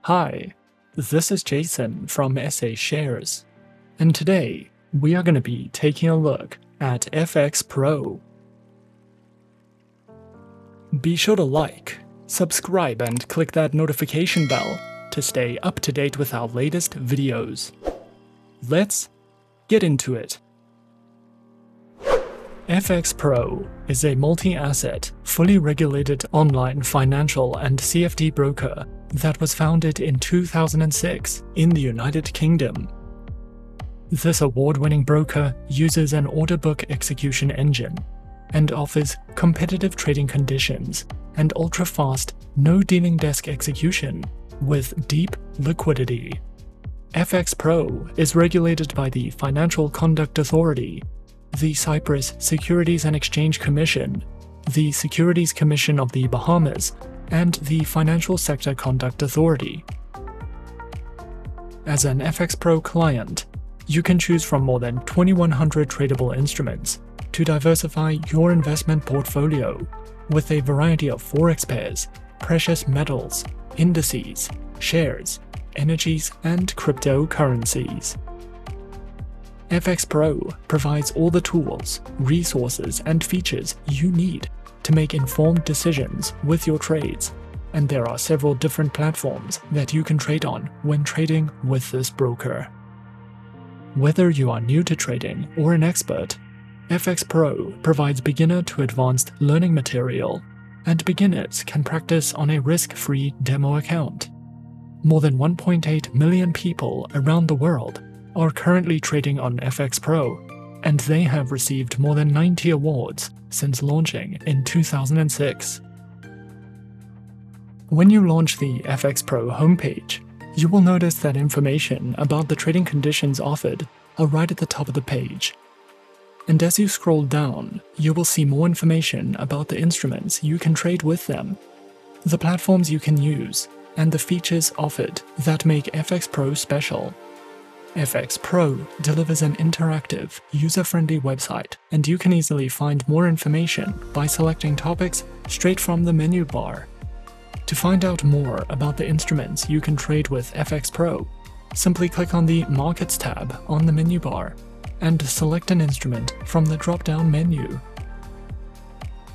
Hi, this is Jason from SA Shares, and today we are going to be taking a look at FXPro. Be sure to like, subscribe, and click that notification bell to stay up to date with our latest videos. Let's get into it. FXPro is a multi-asset, fully regulated online financial and CFD broker that was founded in 2006 in the United Kingdom. This award-winning broker uses an order book execution engine and offers competitive trading conditions and ultra-fast, no-dealing desk execution with deep liquidity. FXPro is regulated by the Financial Conduct Authority, the Cyprus Securities and Exchange Commission, the Securities Commission of the Bahamas, and the Financial Sector Conduct Authority. As an FXPro client, you can choose from more than 2,100 tradable instruments to diversify your investment portfolio with a variety of Forex pairs, precious metals, indices, shares, energies, and cryptocurrencies. FXPro provides all the tools, resources, and features you need to make informed decisions with your trades, and there are several different platforms that you can trade on when trading with this broker. Whether you are new to trading or an expert, FXPro provides beginner to advanced learning material, and beginners can practice on a risk-free demo account. More than 1.8 million people around the world are currently trading on FXPro, and they have received more than 90 awards since launching in 2006. When you launch the FXPro homepage, you will notice that information about the trading conditions offered are right at the top of the page. And as you scroll down, you will see more information about the instruments you can trade with them, the platforms you can use, and the features offered that make FXPro special. FXPro delivers an interactive, user-friendly website, and you can easily find more information by selecting topics straight from the menu bar. To find out more about the instruments you can trade with FXPro, simply click on the Markets tab on the menu bar and select an instrument from the drop-down menu.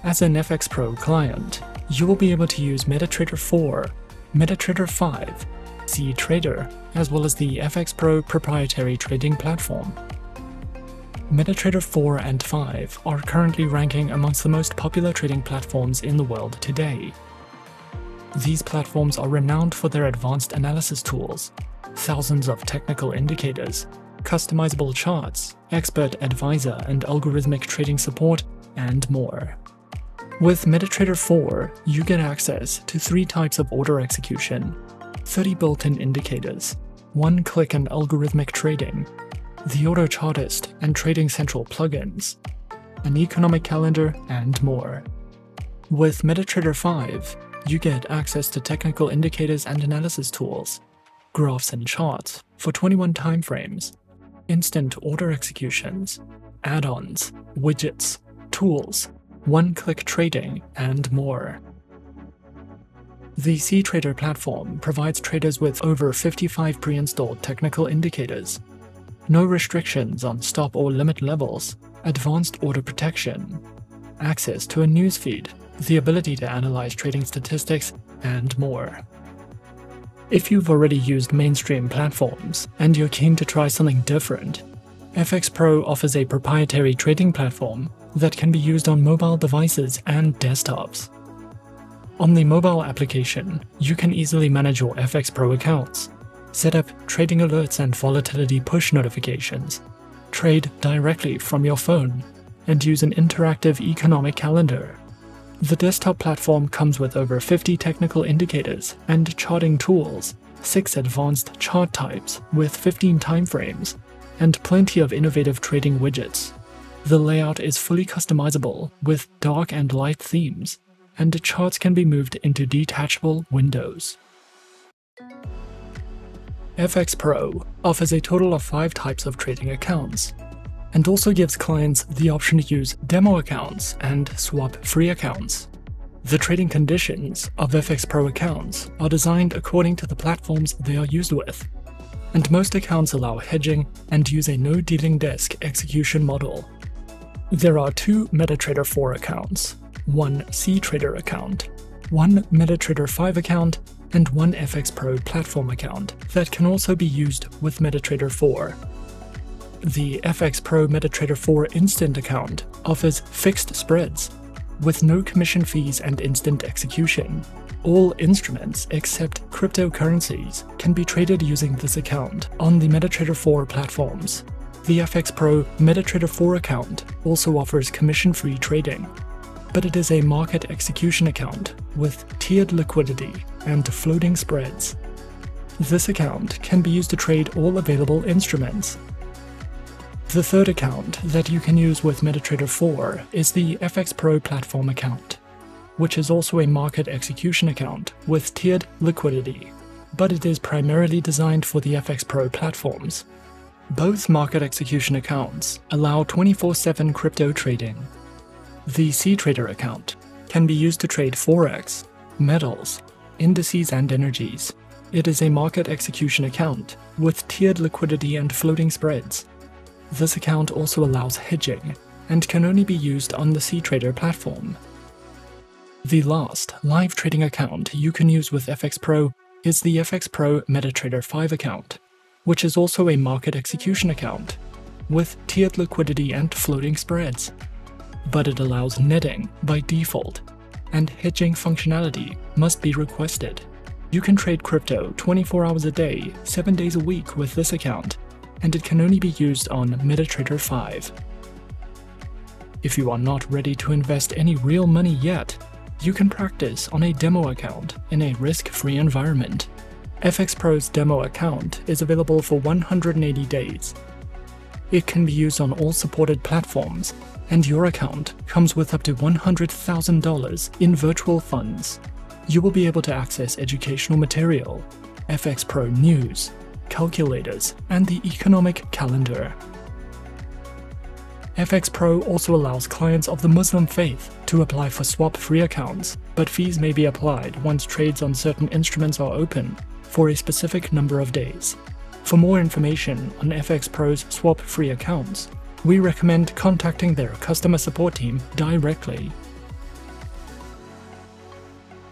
As an FXPro client, you will be able to use MetaTrader 4, MetaTrader 5, CTrader, as well as the FXPro proprietary trading platform. MetaTrader 4 and 5 are currently ranking amongst the most popular trading platforms in the world today. These platforms are renowned for their advanced analysis tools, thousands of technical indicators, customizable charts, expert advisor and algorithmic trading support, and more. With MetaTrader 4, you get access to 3 types of order execution, 30 built-in indicators, one-click and algorithmic trading, the Auto Chartist and Trading Central plugins, an economic calendar, and more. With MetaTrader 5, you get access to technical indicators and analysis tools, graphs and charts for 21 timeframes, instant order executions, add-ons, widgets, tools, one-click trading, and more. The CTrader platform provides traders with over 55 pre-installed technical indicators, no restrictions on stop or limit levels, advanced order protection, access to a newsfeed, the ability to analyze trading statistics, and more. If you've already used mainstream platforms and you're keen to try something different, FXPro offers a proprietary trading platform that can be used on mobile devices and desktops. On the mobile application, you can easily manage your FXPro accounts, set up trading alerts and volatility push notifications, trade directly from your phone, and use an interactive economic calendar. The desktop platform comes with over 50 technical indicators and charting tools, 6 advanced chart types with 15 timeframes, and plenty of innovative trading widgets. The layout is fully customizable with dark and light themes, and the charts can be moved into detachable windows. FXPro offers a total of 5 types of trading accounts, and also gives clients the option to use demo accounts and swap free accounts. The trading conditions of FXPro accounts are designed according to the platforms they are used with, and most accounts allow hedging and use a no-dealing desk execution model. There are 2 MetaTrader 4 accounts, 1 CTrader account, 1 MetaTrader 5 account, and 1 FXPro platform account that can also be used with MetaTrader 4. The FXPro MetaTrader 4 Instant account offers fixed spreads, with no commission fees and instant execution. All instruments except cryptocurrencies can be traded using this account on the MetaTrader 4 platforms. The FXPro MetaTrader 4 account also offers commission-free trading, but it is a market execution account with tiered liquidity and floating spreads. This account can be used to trade all available instruments. The third account that you can use with MetaTrader 4 is the FXPro platform account, which is also a market execution account with tiered liquidity, but it is primarily designed for the FXPro platforms. Both market execution accounts allow 24/7 crypto trading. The CTrader account can be used to trade Forex, metals, indices, and energies. It is a market execution account with tiered liquidity and floating spreads. This account also allows hedging and can only be used on the CTrader platform. The last live trading account you can use with FXPro is the FXPro MetaTrader 5 account, which is also a market execution account with tiered liquidity and floating spreads. But it allows netting by default, and hedging functionality must be requested. You can trade crypto 24 hours a day, 7 days a week with this account, and it can only be used on MetaTrader 5. If you are not ready to invest any real money yet, you can practice on a demo account in a risk-free environment. FXPro's demo account is available for 180 days. It can be used on all supported platforms, and your account comes with up to $100,000 in virtual funds. You will be able to access educational material, FXPro news, calculators, and the economic calendar. FXPro also allows clients of the Muslim faith to apply for swap-free accounts, but fees may be applied once trades on certain instruments are open for a specific number of days. For more information on FXPro's swap-free accounts, we recommend contacting their customer support team directly.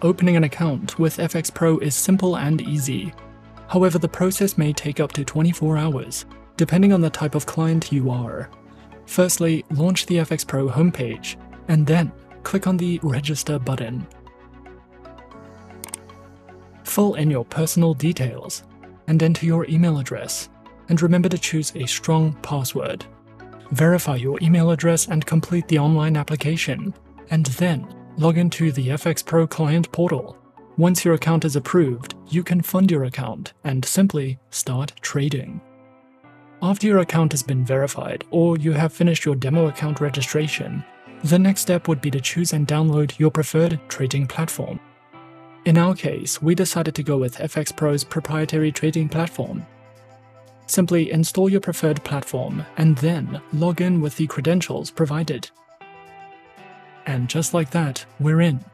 Opening an account with FXPro is simple and easy. However, the process may take up to 24 hours, depending on the type of client you are. Firstly, launch the FXPro homepage, and then click on the Register button. Fill in your personal details, and enter your email address, and remember to choose a strong password. Verify your email address and complete the online application, and then log into the FXPro client portal. Once your account is approved, you can fund your account and simply start trading. After your account has been verified or you have finished your demo account registration, the next step would be to choose and download your preferred trading platform. In our case, we decided to go with FXPro's proprietary trading platform. Simply install your preferred platform and then log in with the credentials provided. And just like that, we're in.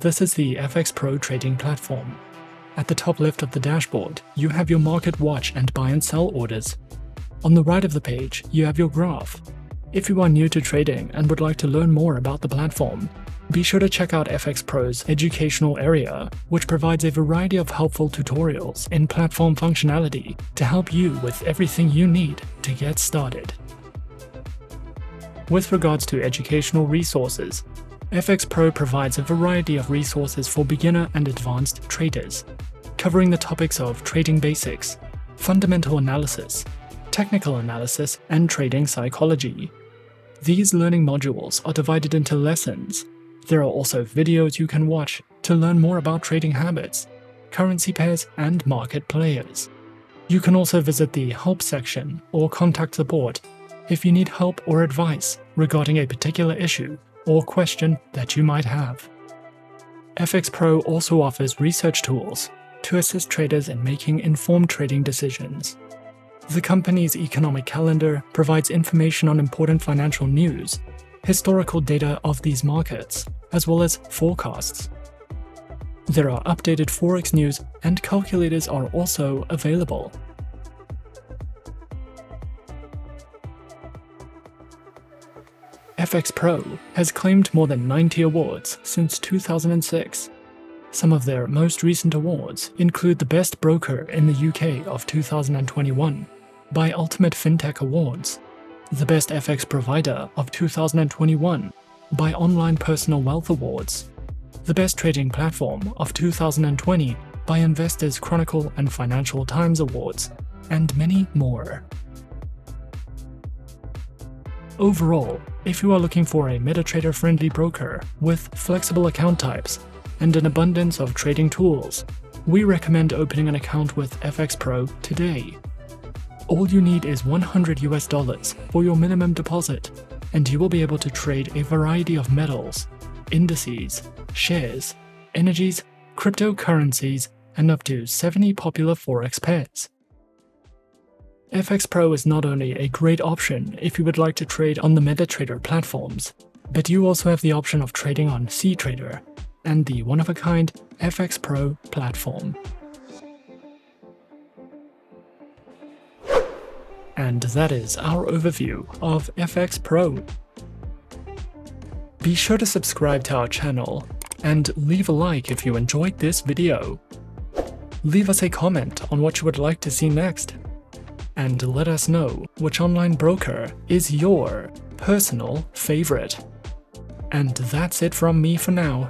This is the FXPro trading platform. At the top left of the dashboard, you have your market watch and buy and sell orders. On the right of the page, you have your graph. If you are new to trading and would like to learn more about the platform, be sure to check out FXPro's educational area, which provides a variety of helpful tutorials in platform functionality to help you with everything you need to get started. With regards to educational resources, FXPro provides a variety of resources for beginner and advanced traders, covering the topics of trading basics, fundamental analysis, technical analysis, and trading psychology. These learning modules are divided into lessons. There are also videos you can watch to learn more about trading habits, currency pairs, and market players. You can also visit the Help section or contact support if you need help or advice regarding a particular issue or question that you might have. FXPro also offers research tools to assist traders in making informed trading decisions. The company's economic calendar provides information on important financial news, historical data of these markets, as well as forecasts. There are updated Forex news and calculators are also available. FXPro has claimed more than 90 awards since 2006. Some of their most recent awards include the Best Broker in the UK of 2021 by Ultimate FinTech Awards, the Best FX Provider of 2021 by Online Personal Wealth Awards, the Best Trading Platform of 2020 by Investors Chronicle and Financial Times Awards, and many more. Overall, if you are looking for a MetaTrader-friendly broker with flexible account types and an abundance of trading tools, we recommend opening an account with FXPro today. All you need is $100 for your minimum deposit, and you will be able to trade a variety of metals, indices, shares, energies, cryptocurrencies, and up to 70 popular Forex pairs. FXPro is not only a great option if you would like to trade on the MetaTrader platforms, but you also have the option of trading on CTrader and the one-of-a-kind FXPro platform. And that is our overview of FXPro. Be sure to subscribe to our channel and leave a like if you enjoyed this video. Leave us a comment on what you would like to see next. And let us know which online broker is your personal favorite. And that's it from me for now.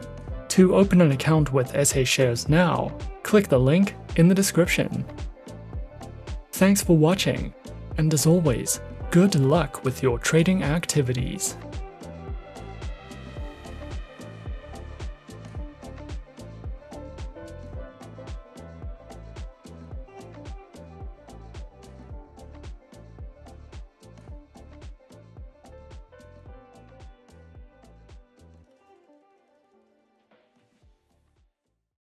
To open an account with SA Shares now, click the link in the description. Thanks for watching, and as always, good luck with your trading activities.